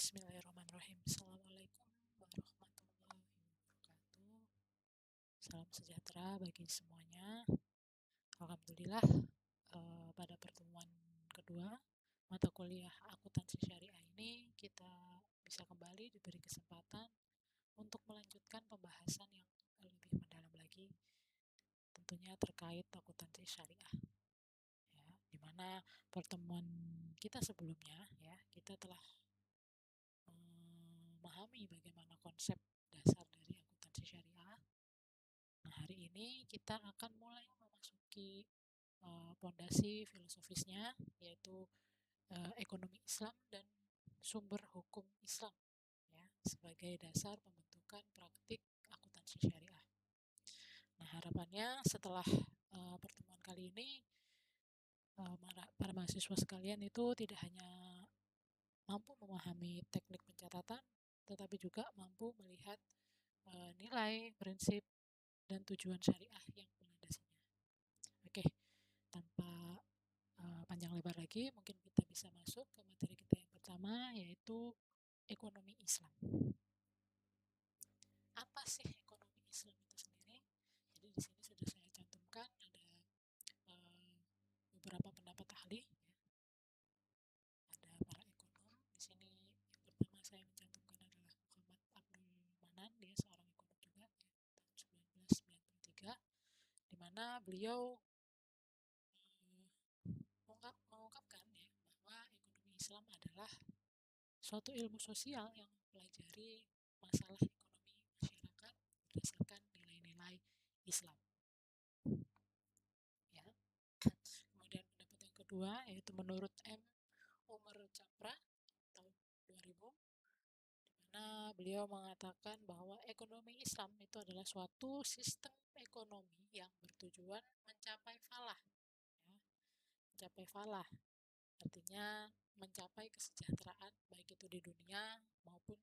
Bismillahirrahmanirrahim. Assalamualaikum warahmatullahi wabarakatuh. Salam sejahtera bagi semuanya. Alhamdulillah, pada pertemuan kedua mata kuliah akuntansi syariah ini kita bisa kembali diberi kesempatan untuk melanjutkan pembahasan yang lebih mendalam lagi, tentunya terkait akuntansi syariah. Ya, di mana pertemuan kita sebelumnya ya kita telah memahami bagaimana konsep dasar dari akuntansi syariah. Nah, hari ini kita akan mulai memasuki pondasi filosofisnya, yaitu ekonomi Islam dan sumber hukum Islam, ya, sebagai dasar pembentukan praktik akuntansi syariah. Nah, harapannya setelah pertemuan kali ini, para mahasiswa sekalian itu tidak hanya mampu memahami teknik pencatatan, tetapi juga mampu melihat nilai, prinsip, dan tujuan syariah yang melandasinya. Oke, tanpa panjang lebar lagi, mungkin kita bisa masuk ke materi kita yang pertama, yaitu ekonomi Islam. Apa sih ekonomi Islam itu sendiri? Jadi di sini sudah saya cantumkan ada beberapa pendapat ahli, ya. Ada para ekonom. Di sini yang pertama saya mencantumkan adalah Muhammad Abdul Manan, dia seorang ekonom juga, ya, tahun 1993, di mana beliau mengungkapkan ya bahwa ekonomi Islam adalah suatu ilmu sosial yang mempelajari masalah ekonomi masyarakat berdasarkan nilai-nilai Islam. Ya. Kemudian pendapat yang kedua yaitu menurut M. Umar Chapra tahun 2000, di mana beliau mengatakan bahwa ekonomi Islam itu adalah suatu sistem ekonomi yang bertujuan mencapai falah. Ya. Mencapai falah artinya mencapai kesejahteraan baik itu di dunia maupun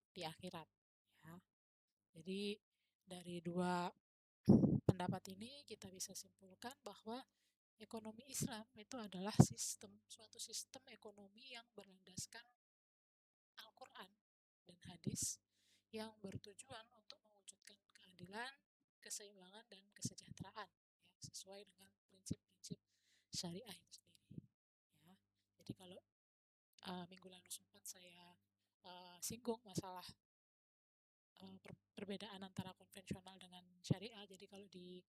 di akhirat, ya. Jadi dari dua pendapat ini kita bisa simpulkan bahwa ekonomi Islam itu adalah suatu sistem ekonomi yang berlandaskan Al-Quran dan hadis yang bertujuan untuk mewujudkan keadilan, keseimbangan, dan kesejahteraan, ya, sesuai dengan prinsip-prinsip syariah itu sendiri. Ya. Jadi kalau minggu lalu sempat saya singgung masalah perbedaan antara konvensional dengan syariah. Jadi kalau di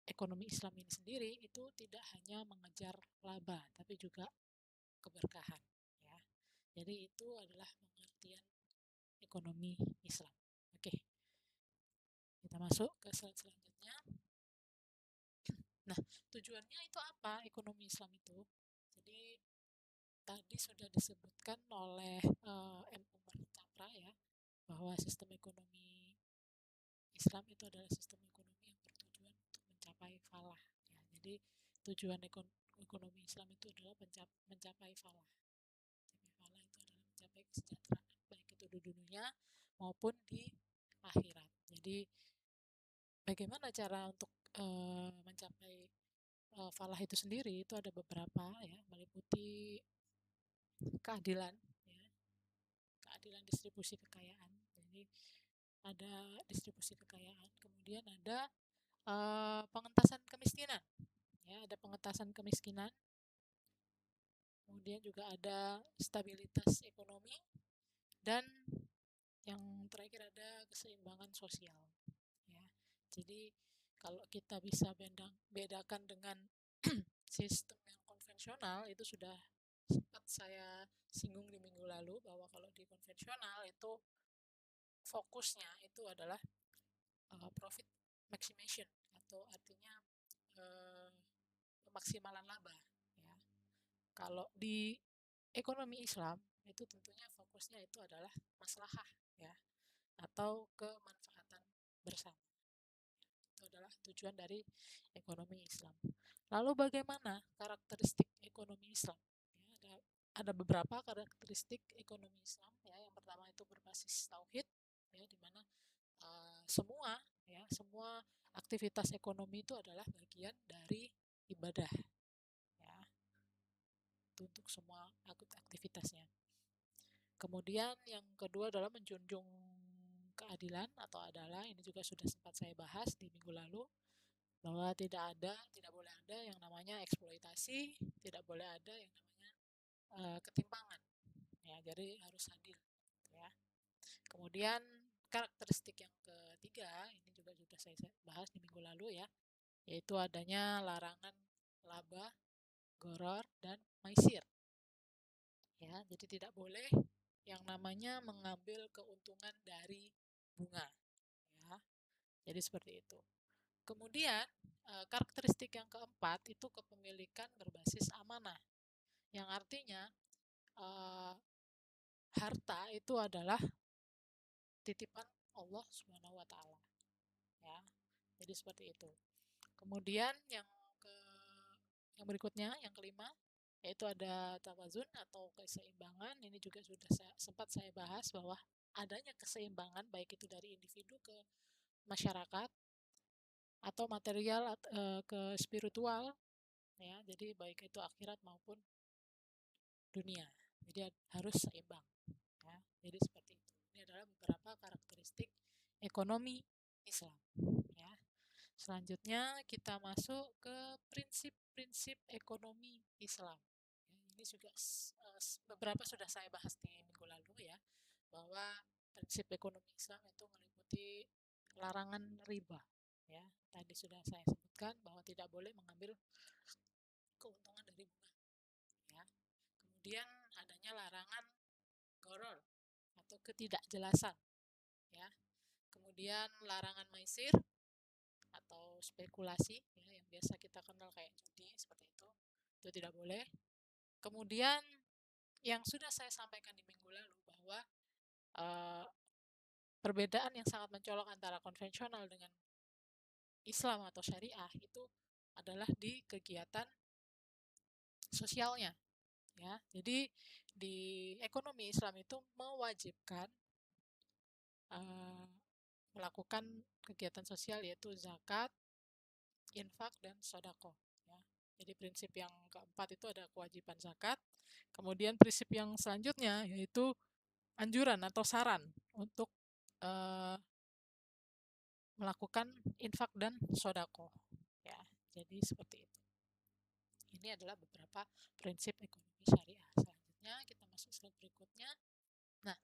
ekonomi Islam ini sendiri itu tidak hanya mengejar laba, tapi juga keberkahan. Ya. Jadi itu adalah pengertian ekonomi Islam. Oke, kita masuk ke slide selanjutnya. Nah, tujuannya itu apa ekonomi Islam itu? Jadi tadi sudah disebutkan oleh M. Umar Chapra ya, bahwa sistem ekonomi Islam itu adalah sistem ekonomi yang bertujuan untuk mencapai falah. Ya, jadi tujuan ekonomi Islam itu adalah mencapai falah. Mencapai falah itu adalah mencapai kesejahteraan baik itu di dunia maupun di akhirat. Jadi bagaimana cara untuk mencapai falah itu sendiri itu ada beberapa ya, meliputi keadilan, ya, keadilan distribusi kekayaan. Jadi ada distribusi kekayaan, kemudian ada pengentasan kemiskinan, ya, ada pengentasan kemiskinan, kemudian juga ada stabilitas ekonomi, dan yang terakhir ada keseimbangan sosial, ya. Jadi kalau kita bisa bedakan dengan sistem yang konvensional itu sudah sempat saya singgung di minggu lalu bahwa kalau di konvensional itu fokusnya itu adalah profit maximization atau artinya pemaksimalan laba, ya. Kalau di ekonomi Islam itu tentunya fokusnya itu adalah maslahah, ya, atau kemanfaatan bersama. Itu adalah tujuan dari ekonomi Islam. Lalu bagaimana karakteristik ekonomi Islam? Ya, ada beberapa karakteristik ekonomi Islam, ya. Yang pertama itu berbasis tauhid, ya, di mana semua aktivitas ekonomi itu adalah bagian dari ibadah, ya, itu untuk semua aktivitasnya. Kemudian yang kedua adalah menjunjung keadilan atau adalah, ini juga sudah sempat saya bahas di minggu lalu, bahwa tidak boleh ada yang namanya eksploitasi, tidak boleh ada yang namanya ketimpangan. Ya, jadi harus adil. Ya. Kemudian karakteristik yang ketiga, ini juga sudah saya bahas di minggu lalu ya, yaitu adanya larangan laba, goror, dan maisir. Ya, jadi tidak boleh yang namanya mengambil keuntungan dari bunga. Ya, jadi seperti itu. Kemudian karakteristik yang keempat itu kepemilikan berbasis amanah, yang artinya harta itu adalah titipan Allah Subhanahu wa taala. Ya. Jadi seperti itu. Kemudian yang berikutnya, yang kelima, yaitu ada tawazun atau keseimbangan. Ini juga sudah sempat saya bahas bahwa adanya keseimbangan baik itu dari individu ke masyarakat atau material ke spiritual, ya. Jadi baik itu akhirat maupun dunia. Jadi harus seimbang, ya. Jadi seperti itu. Ini adalah beberapa karakteristik ekonomi Islam, ya. Selanjutnya kita masuk ke prinsip-prinsip ekonomi Islam. Ya, ini juga beberapa sudah saya bahas di minggu lalu ya, bahwa prinsip ekonomi Islam itu meliputi larangan riba. Ya, tadi sudah saya sebutkan bahwa tidak boleh mengambil keuntungan dari bunga. Ya. Kemudian adanya larangan goror atau ketidakjelasan. Ya. Kemudian larangan maisir atau spekulasi, ya, yang biasa kita kenal kayak judi seperti itu tidak boleh. Kemudian yang sudah saya sampaikan di minggu lalu bahwa uh, perbedaan yang sangat mencolok antara konvensional dengan Islam atau syariah itu adalah di kegiatan sosialnya, ya. Jadi di ekonomi Islam itu mewajibkan uh, melakukan kegiatan sosial yaitu zakat, infak, dan sodako. Ya. Jadi prinsip yang keempat itu ada kewajiban zakat. Kemudian prinsip yang selanjutnya yaitu anjuran atau saran untuk melakukan infak dan sodako. Ya, jadi seperti itu. Ini adalah beberapa prinsip ekonomi syariah. Selanjutnya kita masuk slide berikutnya. Nah,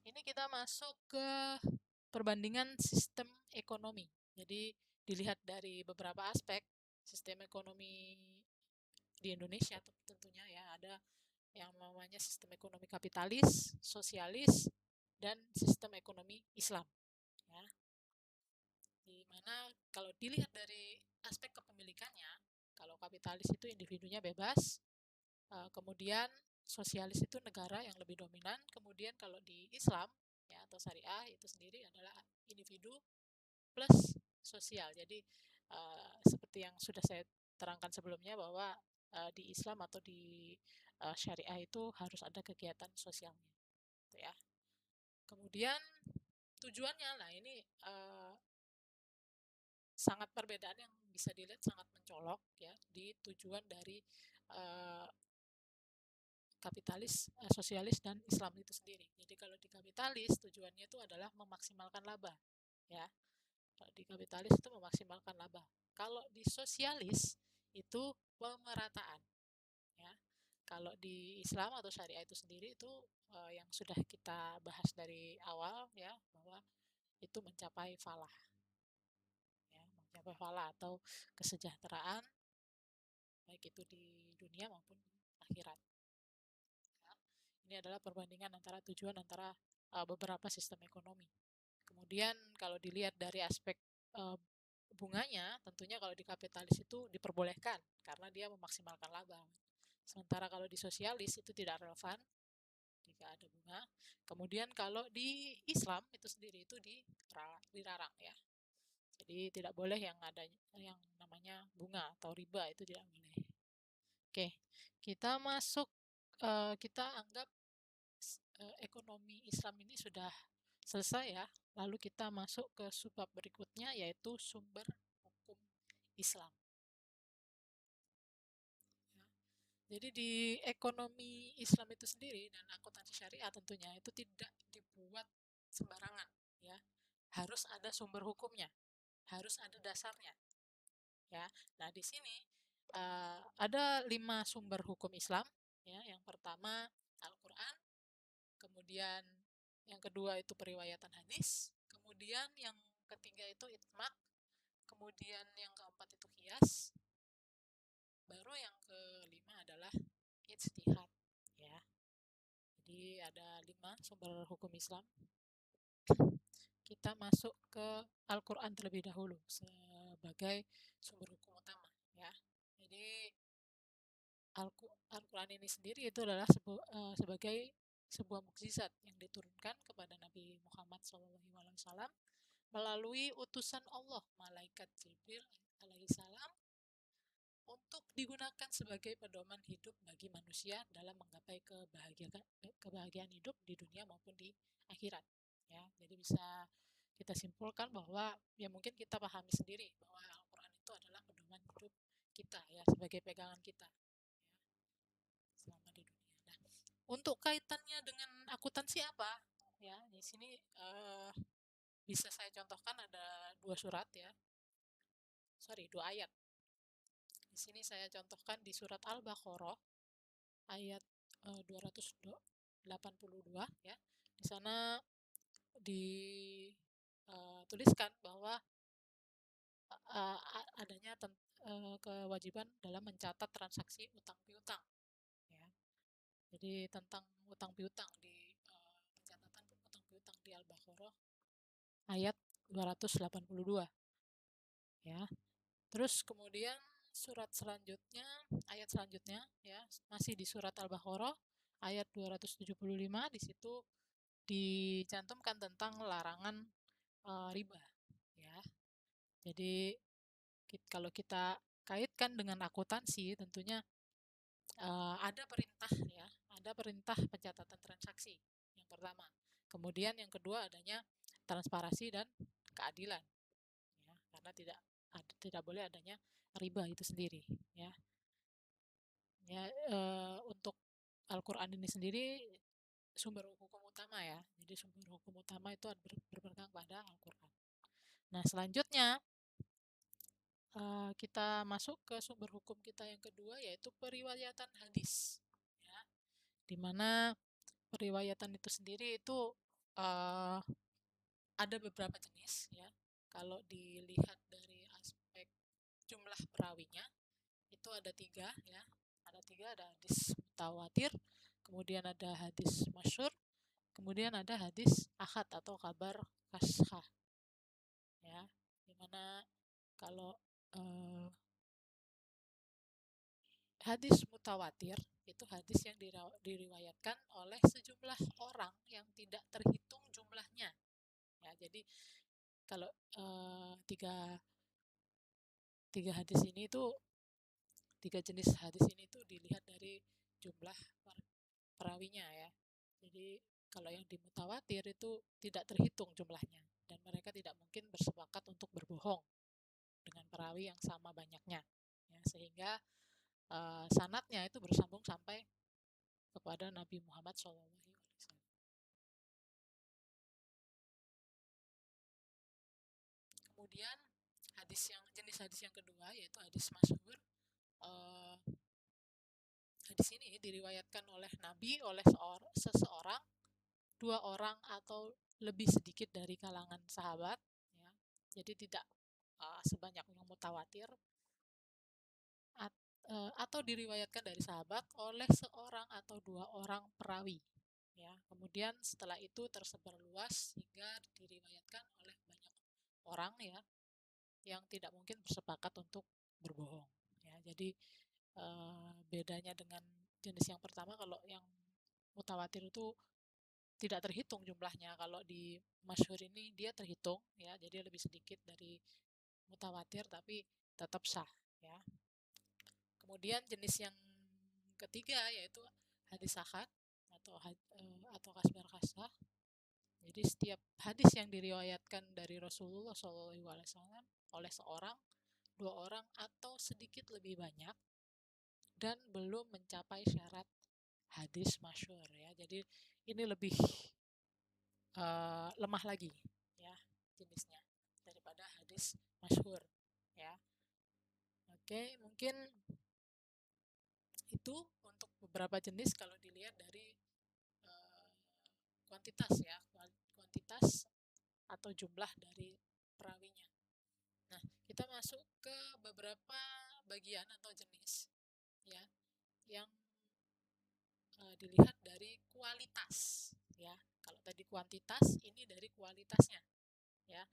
ini kita masuk ke perbandingan sistem ekonomi. Jadi dilihat dari beberapa aspek sistem ekonomi di Indonesia tentunya ya, ada yang namanya sistem ekonomi kapitalis, sosialis, dan sistem ekonomi Islam. Ya. Di mana kalau dilihat dari aspek kepemilikannya, kalau kapitalis itu individunya bebas, kemudian sosialis itu negara yang lebih dominan, kemudian kalau di Islam ya atau syariah itu sendiri adalah individu plus sosial. Jadi seperti yang sudah saya terangkan sebelumnya bahwa di Islam atau di syariah itu harus ada kegiatan sosialnya, gitu ya. Kemudian tujuannya, nah ini sangat perbedaan yang bisa dilihat sangat mencolok ya di tujuan dari kapitalis, sosialis, dan Islam itu sendiri. Jadi kalau di kapitalis tujuannya itu adalah memaksimalkan laba, ya. Kalau di kapitalis itu memaksimalkan laba. Kalau di sosialis itu pemerataan, ya. Kalau di Islam atau syariah itu sendiri itu yang sudah kita bahas dari awal ya, bahwa itu mencapai falah, ya, mencapai falah atau kesejahteraan baik itu di dunia maupun akhirat. Ya. Ini adalah perbandingan antara tujuan antara beberapa sistem ekonomi. Kemudian kalau dilihat dari aspek bunganya, tentunya kalau di kapitalis itu diperbolehkan karena dia memaksimalkan laba. Sementara kalau di sosialis itu tidak relevan jika ada bunga. Kemudian kalau di Islam itu sendiri itu dilarang ya. Jadi tidak boleh yang ada yang namanya bunga atau riba, itu tidak boleh. Oke, kita masuk, kita anggap ekonomi Islam ini sudah selesai ya. Lalu kita masuk ke subbab berikutnya yaitu sumber hukum Islam. Ya. Jadi di ekonomi Islam itu sendiri dan akuntansi syariah tentunya itu tidak dibuat sembarangan, ya. Harus ada sumber hukumnya, harus ada dasarnya, ya. Nah, di sini ada 5 sumber hukum Islam, ya. Yang pertama Al-Quran, kemudian yang kedua itu periwayatan hadis, kemudian yang ketiga itu ijma, kemudian yang keempat itu qiyas, baru yang kelima adalah ijtihad, ya. Jadi ada 5 sumber hukum Islam. Kita masuk ke Al-Quran terlebih dahulu sebagai sumber hukum utama, ya. Jadi Al-Quran ini sendiri itu adalah sebagai sebuah mukjizat yang diturunkan kepada Nabi Muhammad SAW melalui utusan Allah, malaikat Jibril alaihissalam, untuk digunakan sebagai pedoman hidup bagi manusia dalam menggapai kebahagiaan hidup di dunia maupun di akhirat, ya. Jadi bisa kita simpulkan bahwa ya mungkin kita pahami sendiri bahwa Al-Quran itu adalah pedoman hidup kita, ya, sebagai pegangan kita, ya, selama di dunia. Nah, untuk kaitannya dengan akuntansi apa, ya, di sini bisa saya contohkan ada 2 surat, ya, dua ayat. Di sini saya contohkan di surat Al-Baqarah ayat 282, ya. Di sana dituliskan bahwa adanya kewajiban dalam mencatat transaksi utang piutang, ya. Jadi tentang utang piutang di pencatatan utang piutang di Al-Baqarah ayat 282, ya. Terus kemudian surat selanjutnya, ayat selanjutnya, ya, masih di surat Al-Baqarah ayat 275, di situ dicantumkan tentang larangan riba, ya. Jadi kalau kita kaitkan dengan akuntansi, tentunya ada perintah, ya, ada perintah pencatatan transaksi yang pertama. Kemudian yang kedua adanya transparansi dan keadilan, ya, karena tidak boleh adanya riba itu sendiri, ya. Ya, untuk Al-Quran ini sendiri sumber hukum utama, ya. Jadi sumber hukum utama itu berpegang pada Al-Quran. Nah, selanjutnya kita masuk ke sumber hukum kita yang kedua, yaitu periwayatan hadis, ya. Di mana periwayatan itu sendiri itu uh, ada beberapa jenis, ya. Kalau dilihat dari aspek jumlah perawinya itu ada 3, ya. Ada hadis mutawatir, kemudian ada hadis masyhur, kemudian ada hadis ahad atau kabar kashah, ya. Dimana kalau hadis mutawatir itu hadis yang diriwayatkan oleh sejumlah orang yang tidak terhitung jumlahnya, ya. Jadi kalau tiga hadis ini itu, 3 jenis hadis ini dilihat dari jumlah perawinya, ya. Jadi kalau yang dimutawatir itu tidak terhitung jumlahnya dan mereka tidak mungkin bersepakat untuk berbohong dengan perawi yang sama banyaknya, ya, sehingga sanadnya itu bersambung sampai kepada Nabi Muhammad SAW. Kemudian jenis hadis yang kedua yaitu hadis masyhur. Hadis ini diriwayatkan oleh Nabi, oleh seseorang, 2 orang atau lebih sedikit dari kalangan sahabat, ya. Jadi tidak sebanyak yang mutawatir, atau diriwayatkan dari sahabat oleh seorang atau 2 orang perawi, ya. Kemudian setelah itu tersebar luas hingga diriwayatkan oleh banyak orang, ya, yang tidak mungkin bersepakat untuk berbohong, ya. Jadi bedanya dengan jenis yang pertama, kalau yang mutawatir itu tidak terhitung jumlahnya. Kalau di masyhur ini dia terhitung, ya, jadi lebih sedikit dari mutawatir tapi tetap sah, ya. Kemudian jenis yang ketiga yaitu hadis ahad atau kasbar kasah. Jadi setiap hadis yang diriwayatkan dari Rasulullah SAW oleh seorang, 2 orang atau sedikit lebih banyak, dan belum mencapai syarat hadis masyhur ya. Jadi ini lebih lemah lagi ya jenisnya daripada hadis masyhur ya. Oke, mungkin itu untuk beberapa jenis kalau dilihat dari uh, kuantitas ya, kuantitas atau jumlah dari perawinya. Nah, kita masuk ke beberapa bagian atau jenis ya yang dilihat dari kualitas ya. Kalau tadi kuantitas, ini dari kualitasnya ya.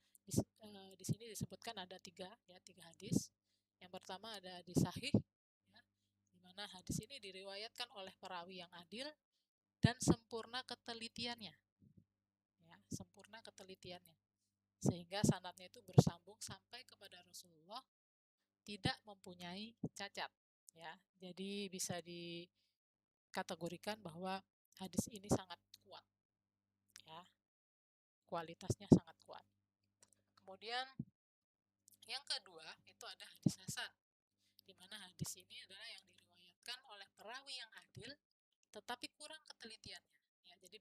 Di sini disebutkan ada tiga ya, tiga hadis. Yang pertama ada hadis sahih ya, di mana hadis ini diriwayatkan oleh perawi yang adil dan sempurna ketelitiannya ya, sempurna ketelitiannya sehingga sanadnya itu bersambung sampai kepada Rasulullah, tidak mempunyai cacat ya. Jadi bisa dikategorikan bahwa hadis ini sangat kuat ya, kualitasnya sangat kuat. Kemudian yang kedua itu ada hadis hasan, di mana hadis ini adalah yang diriwayatkan oleh perawi yang adil tetapi kurang ketelitiannya ya. Jadi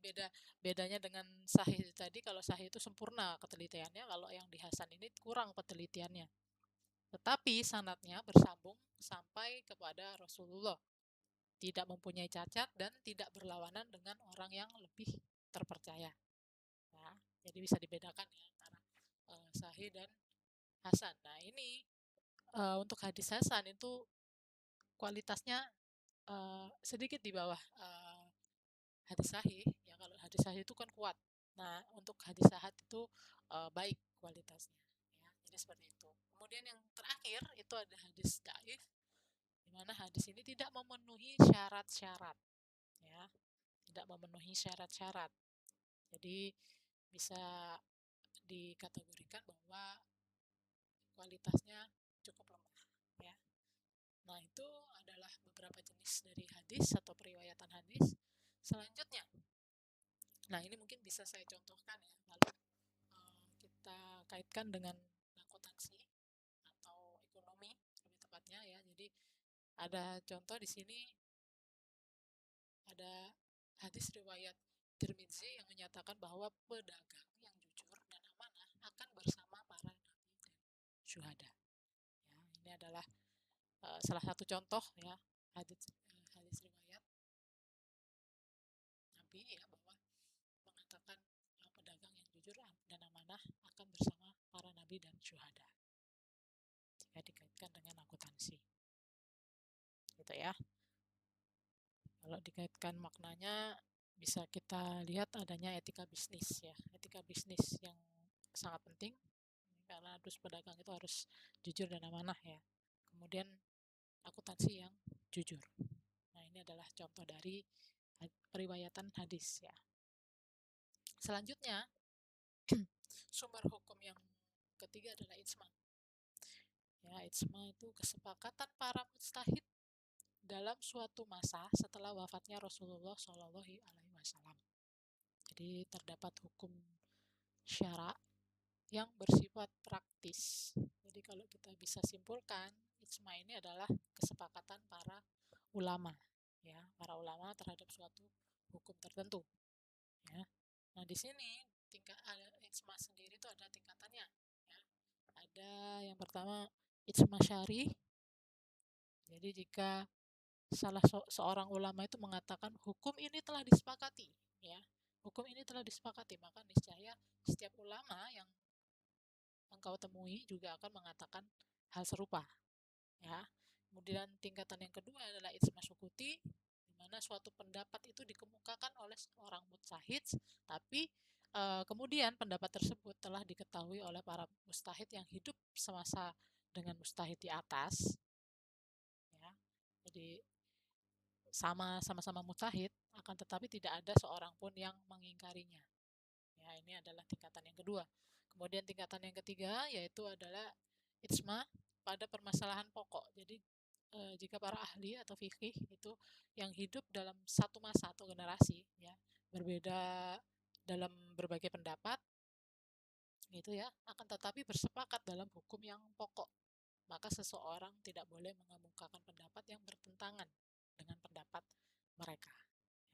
bedanya dengan sahih tadi, kalau sahih itu sempurna ketelitiannya, kalau yang di hasan ini kurang ketelitiannya, tetapi sanadnya bersambung sampai kepada Rasulullah, tidak mempunyai cacat dan tidak berlawanan dengan orang yang lebih terpercaya ya. Jadi bisa dibedakan ya antara sahih dan hasan. Nah ini untuk hadis hasan itu kualitasnya sedikit di bawah hadis sahih ya. Kalau hadis sahih itu kan kuat, nah untuk hadis ahad itu baik kualitasnya ya. Jadi seperti itu. Kemudian yang terakhir itu ada hadis dhaif, di mana hadis ini tidak memenuhi syarat-syarat ya, tidak memenuhi syarat-syarat. Jadi bisa dikategorikan bahwa kualitasnya cukup lemah ya. Nah, itu adalah beberapa jenis dari hadis atau periwayatan hadis. Selanjutnya, nah ini mungkin bisa saya contohkan ya, lalu kita kaitkan dengan akuntansi atau ekonomi lebih tepatnya ya. Jadi ada contoh di sini, ada hadis riwayat Tirmidzi yang menyatakan bahwa pedagang yang jujur dan amanah akan bersama para nabi dan syuhada. Ya, ini adalah salah satu contoh ya hadis riwayat Nabi ya, bahwa mengatakan pedagang yang jujur dan amanah akan bersama para nabi dan syuhada jika dikaitkan dengan akuntansi. Gitu ya. Kalau dikaitkan maknanya bisa kita lihat adanya etika bisnis ya, etika bisnis yang sangat penting karena harus pedagang itu harus jujur dan amanah ya. Kemudian akuntansi yang jujur. Nah, ini adalah contoh dari periwayatan hadis ya. Selanjutnya, sumber hukum yang ketiga adalah ijma. Ya, ijma itu kesepakatan para mujtahid dalam suatu masa setelah wafatnya Rasulullah Shallallahu Alaihi Wasallam. Jadi terdapat hukum syara yang bersifat praktis. Jadi kalau kita bisa simpulkan, ijma ini adalah kesepakatan para ulama, ya, para ulama terhadap suatu hukum tertentu. Ya. Nah di sini tingkat ijma sendiri itu ada tingkatannya. Ya. Ada yang pertama ijma syari. Jadi jika seorang ulama itu mengatakan hukum ini telah disepakati, ya, hukum ini telah disepakati, maka niscaya setiap ulama yang engkau temui juga akan mengatakan hal serupa ya. Kemudian tingkatan yang kedua adalah ijma sukuti, di mana suatu pendapat itu dikemukakan oleh seorang mujtahid, tapi kemudian pendapat tersebut telah diketahui oleh para mujtahid yang hidup semasa dengan mujtahid di atas ya. Jadi sama-sama mujtahid, akan tetapi tidak ada seorang pun yang mengingkarinya ya. Ini adalah tingkatan yang kedua. Kemudian tingkatan yang ketiga yaitu adalah ijma pada permasalahan pokok. Jadi jika para ahli atau fikih itu yang hidup dalam satu masa atau generasi ya, berbeda dalam berbagai pendapat gitu ya, akan tetapi bersepakat dalam hukum yang pokok maka seseorang tidak boleh mengemukakan pendapat yang bertentangan dengan pendapat mereka.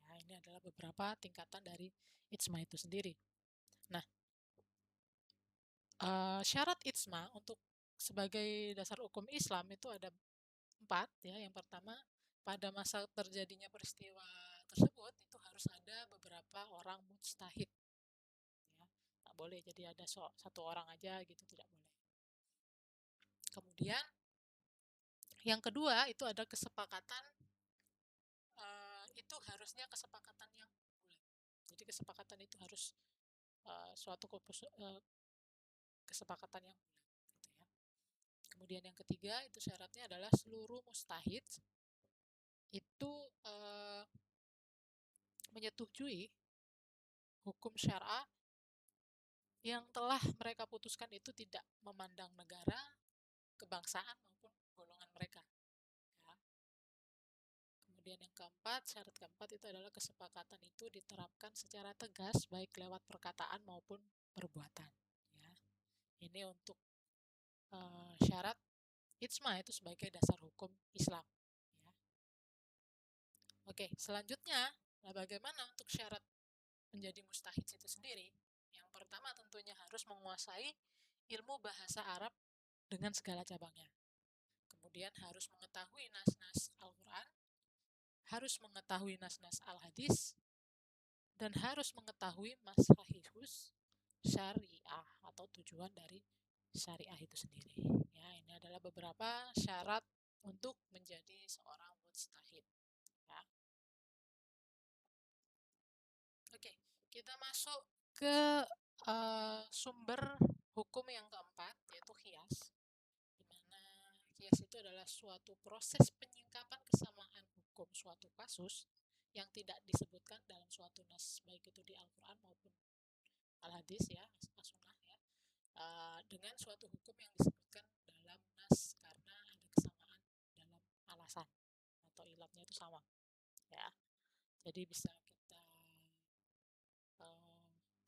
Ya, ini adalah beberapa tingkatan dari ijma itu sendiri. Nah, syarat ijma untuk sebagai dasar hukum Islam itu ada 4 ya. Yang pertama, pada masa terjadinya peristiwa tersebut itu harus ada beberapa orang mujtahid ya. Tak boleh jadi ada satu orang aja gitu, tidak boleh. Kemudian yang kedua itu ada kesepakatan, itu harusnya kesepakatan yang bulat. Jadi kesepakatan itu harus suatu kesepakatan yang bulat gitu ya. Kemudian yang ketiga itu syaratnya adalah seluruh mustahid itu menyetujui hukum syara yang telah mereka putuskan itu tidak memandang negara, kebangsaan maupun golongan mereka. Ya. Kemudian yang keempat, syarat keempat itu adalah kesepakatan itu diterapkan secara tegas baik lewat perkataan maupun perbuatan. Ya. Ini untuk syarat ijma itu sebagai dasar hukum Islam. Ya. Oke, selanjutnya, nah bagaimana untuk syarat menjadi mustahid itu sendiri? Yang pertama tentunya harus menguasai ilmu bahasa Arab dengan segala cabangnya. Kemudian harus mengetahui nas-nas Al-Quran, harus mengetahui nas-nas Al-Hadis, dan harus mengetahui maslahihus syariah atau tujuan dari syariah itu sendiri. Ya, ini adalah beberapa syarat untuk menjadi seorang mujtahid. Ya. Oke, kita masuk ke sumber hukum yang keempat, yaitu qiyas. Di mana qiyas itu adalah suatu proses penyingkapan kesamaan hukum suatu kasus yang tidak disebutkan dalam suatu nas, baik itu di Al-Quran maupun Al-Hadis ya, as-sunnah ya, dengan suatu hukum yang disebutkan dalam nas karena ada kesamaan dalam alasan atau ilatnya itu sama ya. Jadi bisa kita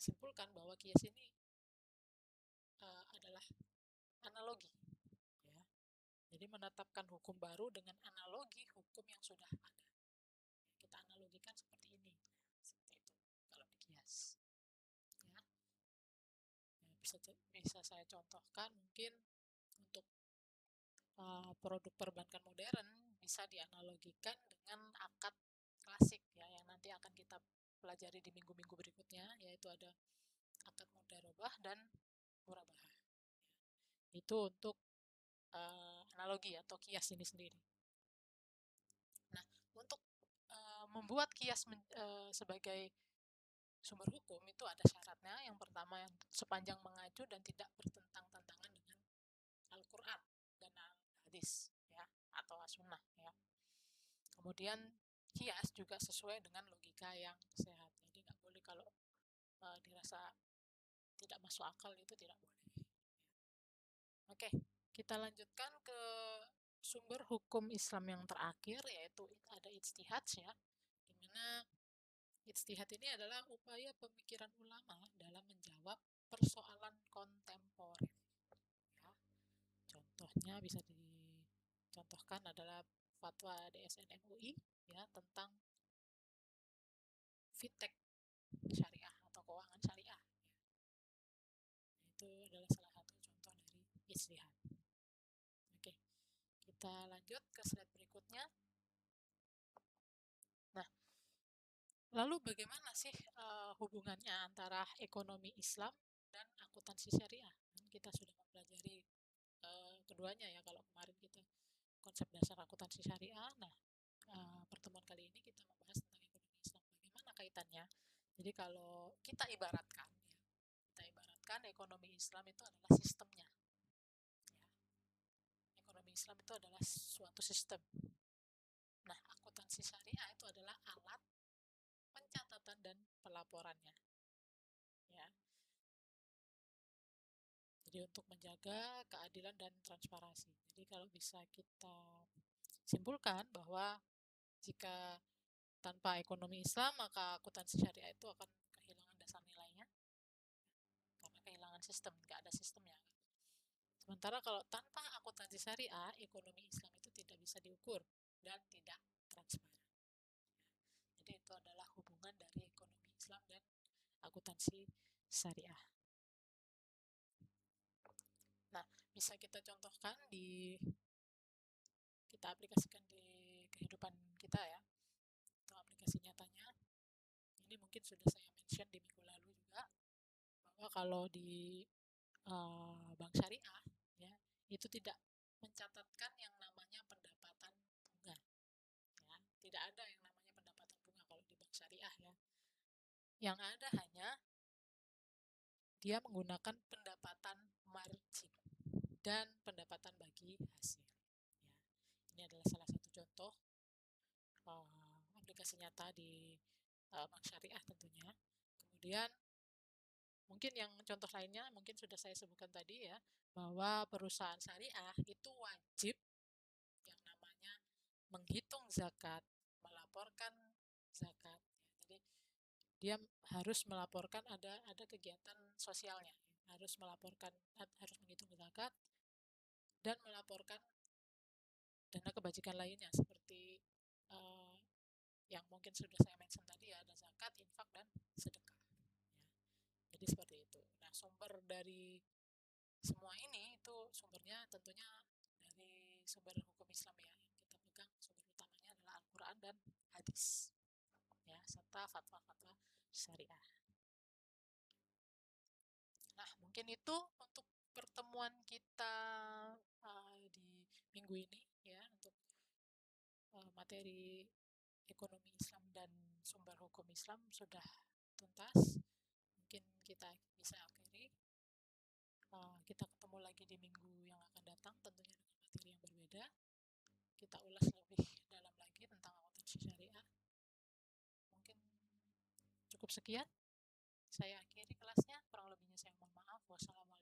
simpulkan bahwa qiyas ini adalah analogi ya. Jadi menetapkan hukum baru dengan analogi hukum yang sudah ada. Kita analogikan seperti ini. Seperti itu kalau di qiyas. Ya. Ya, bisa saya contohkan mungkin untuk produk perbankan modern bisa dianalogikan dengan akad klasik ya yang nanti akan kita pelajari di minggu-minggu berikutnya, yaitu ada akad mudharabah dan murabahah. Itu untuk analogi atau kias ini sendiri. Nah, untuk membuat kias sebagai sumber hukum itu ada syaratnya. Yang pertama, yang sepanjang mengacu dan tidak bertentang-tentangan dengan Al-Quran dan Al-Hadis ya, atau As-Sunnah ya. Kemudian kias juga sesuai dengan logika yang sehat. Jadi nggak boleh kalau dirasa tidak masuk akal itu tidak boleh. Oke, kita lanjutkan ke sumber hukum Islam yang terakhir, yaitu ada ijtihad ya, dimana ijtihad ini adalah upaya pemikiran ulama dalam menjawab persoalan kontemporer. Ya. Contohnya bisa dicontohkan adalah fatwa DSN MUI ya tentang fintech syariah atau keuangan syariah. Itu adalah salah satu contoh dari ijtihad. Oke, kita lanjut ke slide berikutnya. Nah, lalu bagaimana sih hubungannya antara ekonomi Islam dan akuntansi syariah? Kita sudah mempelajari keduanya ya kalau kemarin kita konsep dasar akuntansi syariah. Nah, pertemuan kali ini kita membahas tentang ekonomi Islam. Bagaimana kaitannya? Jadi kalau kita ibaratkan ekonomi Islam itu adalah sistemnya. Ya. Ekonomi Islam itu adalah suatu sistem. Nah, akuntansi syariah itu adalah alat pencatatan dan pelaporannya. Ya. Jadi untuk menjaga keadilan dan transparansi. Jadi kalau bisa kita simpulkan bahwa jika tanpa ekonomi Islam maka akuntansi syariah itu akan kehilangan dasar nilainya karena kehilangan sistem, nggak ada sistemnya. Sementara kalau tanpa akuntansi syariah, ekonomi Islam itu tidak bisa diukur dan tidak transparan. Jadi itu adalah hubungan dari ekonomi Islam dan akuntansi syariah. Nah, bisa kita contohkan kita aplikasikan di kehidupan kita ya. Itu aplikasi nyatanya. Ini mungkin sudah saya mention di minggu lalu juga, bahwa kalau di bank syariah ya, itu tidak mencatatkan yang namanya pendapatan bunga ya. Tidak ada yang namanya pendapatan bunga kalau di bank syariah ya. Yang ada hanya dia menggunakan pendapatan margin dan pendapatan bagi hasil ya. Ini adalah salah satu contoh aplikasi nyata di bank syariah tentunya. Kemudian mungkin yang contoh lainnya mungkin sudah saya sebutkan tadi ya, bahwa perusahaan syariah itu wajib yang namanya menghitung zakat, melaporkan zakat. Jadi dia harus melaporkan ada kegiatan sosialnya, harus melaporkan, harus menghitung zakat dan melaporkan dana kebajikan lainnya seperti uh, yang mungkin sudah saya mention tadi ya, ada zakat, infak dan sedekah. Ya. Jadi seperti itu. Nah, sumber dari semua ini itu sumbernya tentunya dari sumber hukum Islam ya. Yang kita pegang sumber utamanya adalah Al-Quran dan hadis ya, serta fatwa-fatwa syariah. Nah, mungkin itu untuk pertemuan kita di minggu ini ya, untuk materi ekonomi Islam dan sumber hukum Islam sudah tuntas. Mungkin kita bisa akhiri. Kita ketemu lagi di minggu yang akan datang, tentunya dengan materi yang berbeda. Kita ulas lebih dalam lagi tentang akuntansi syariah. Mungkin cukup sekian. Saya akhiri kelasnya. Kurang lebihnya saya mohon maaf. Wassalamualaikum